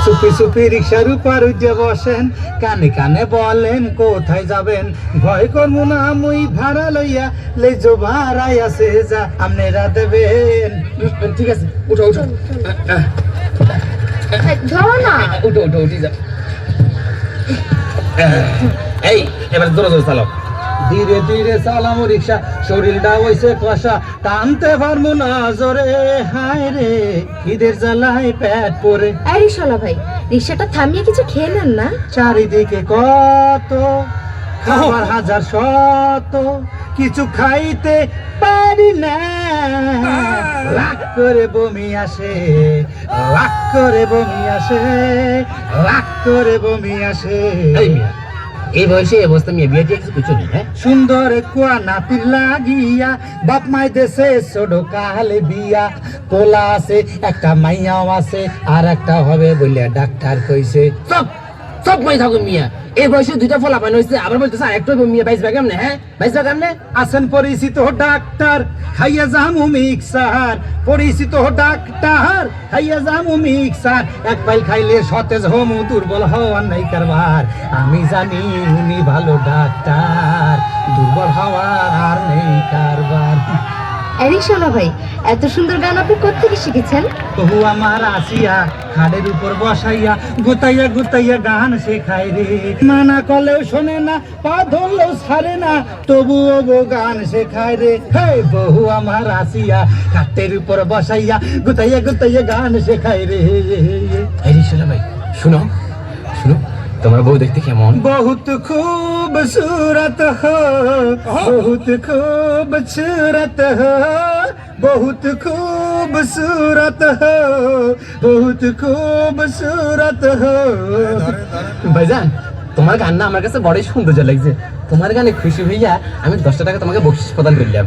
চুপি চুপি রিক্সার উপর উঠে বসেন, কানে কানে বলেন কোথায় যাবেন। ভয় করবো না মুই ভাড়া লইয়া লেজো ভাড়াই আছে যা আপনারা দেবেন। ঠিক আছে, উঠো উঠো ধরো না। উঠো উঠো উঠি যা। এই এবার জোরে জোরে চালাও। ধীরে ধীরে চালাম রিক্সা, শরীরটা হইছে কষা, টানতে পারবো না জোরে। হায় রে খিদের জ্বালায় পেট পরে। আরে শালা ভাই, রিক্সাটা থামিয়ে কিছু খেয়ে নেন না। চারিদিকে কত খাবার হাজার শত, কিছু খাইতে পারি না। লাখ করে বমি আসে, লাখ করে বমি আসে, লাখ করে বমি আসে। এই মিয়া, এই বয়সে এই অবস্থা মিয়া বিয়ে টিয়ে কিছু কিছু নেই। হ্যাঁ সুন্দর কুয়া নাতির লাগিয়া বাপ মাই দেশে ছোট কালে বিয়া। পোলা আছে একটা, মাইয়াও আছে আর একটা হবে বলে ডাক্তার কইছে। সব সব মই থাকো মিয়া, এই বয়সে দুইটা ফলা পান হয়েছে, আবার বলতেছে আরেকটা মিয়া 22 ভাগ কেমনে? হ্যাঁ 22 ভাগ কেমনে? আছেন পরিচিত ডাক্তার খাইয়া যামু মিক্সার, পরিচিত ডাক্তার খাইয়া যামু মিক্সার। এক পাইল খাইলে সতেজ হমু, দুর্বল হওয়ার নাই কারবার। আমি জানি উনি ভালো ডাক্তার, দুর্বল হওয়ার আর নেই কারবার। আরে শালা ভাই, এত সুন্দর গান আপনি কোত্থেকে শিখেছেন? তবু আমার আসিয়া খাড়ের উপর বসাইয়া গুতাইয়া গুতাইয়া গান শেখায় রে। মানা করলেও শোনে না, পা ধরলেও ছাড়ে না, তবুও গো গান শেখায় রে। হে বহু আমার আসিয়া খাটের উপর বসাইয়া গুতাইয়া গুতাইয়া গান শেখায় রে। এই রিক্সাওয়ালা ভাই শুনো শুনো, তোমার বউ দেখতে কেমন? बहुत खूबसूरत हो, बहुत खूबसूरत हो, बहुत खूबसूरत हो, बहुत खूबसूरत हो। ভাইজান, তোমার গান না আমার কাছে বড়ই সৌন্দর্য লাগছে। তোমার গানে খুশি হইয়া আমি 10 টাকা তোমাকে বকশিশ প্রদান করলাম।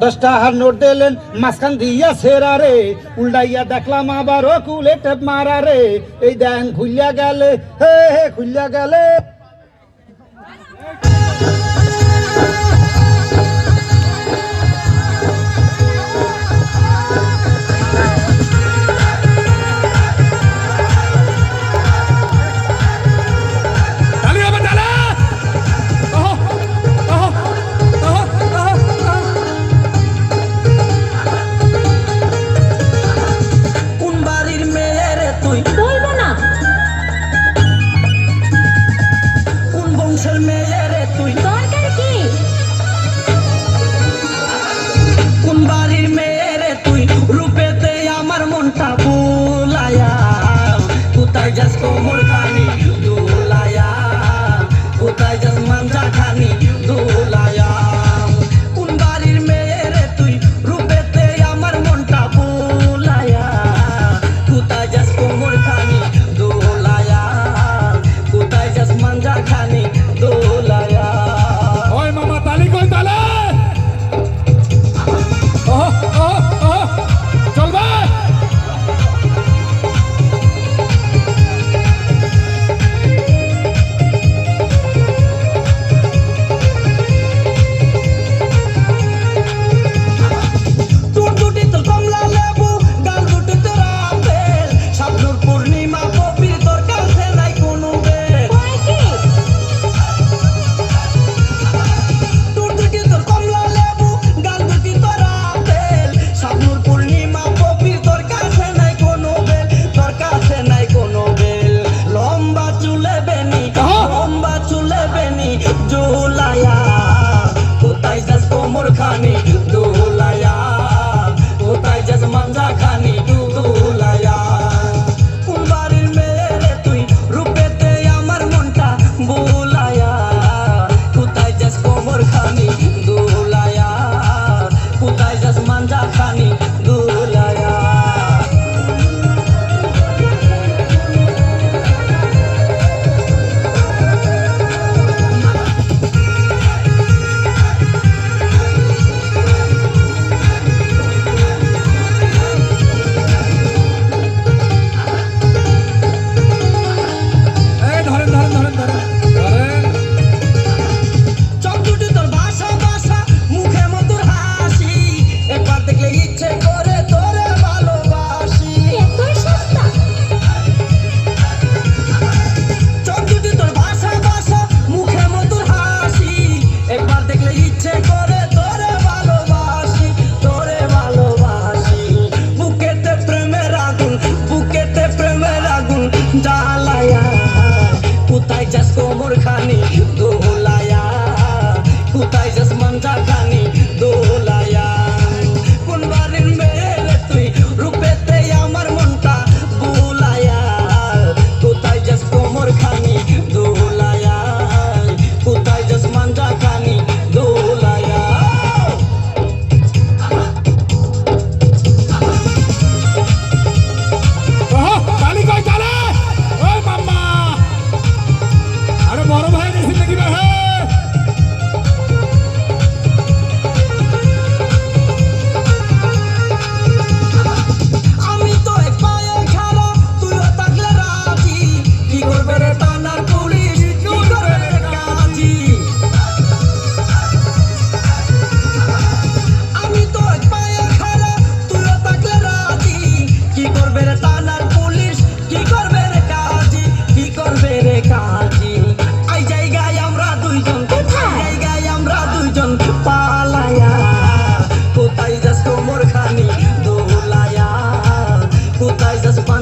10 টাকার নোট দিলেন মাঝখান দিয়া সেরা রে, উল্টাইয়া দেখলাম আবারও কুলে টেপ মারা রে। এই দেন খুলিয়া গেলে, হে হে খুলিয়া গেলে।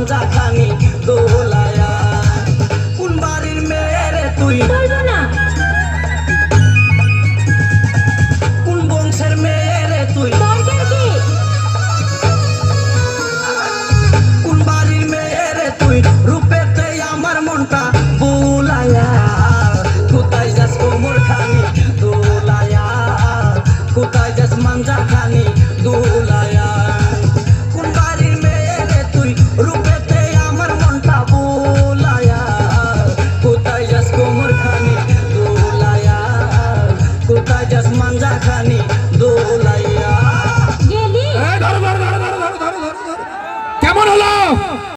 মাঞ্জা খানি দোলায়া কোন বাড়ির মেয়ে রে তুই বলবো না। কোন বংশের মেয়ে রে তুই দরকার কি? কোন বাড়ির মেয়ে রে তুই রূপেতে আমার মনটা বুলায়া কোথায় যাস কোমর খানি দোলায়া কোথায় যাস মাঞ্জা খানি দোলায়া কোন বাড়ির মেয়ে রে তুই রূপেতে আমার মনটা বুলায়া কোথায় যাস কোমর খানি দোলায়া কোথায় যাস মাঞ্জা খানি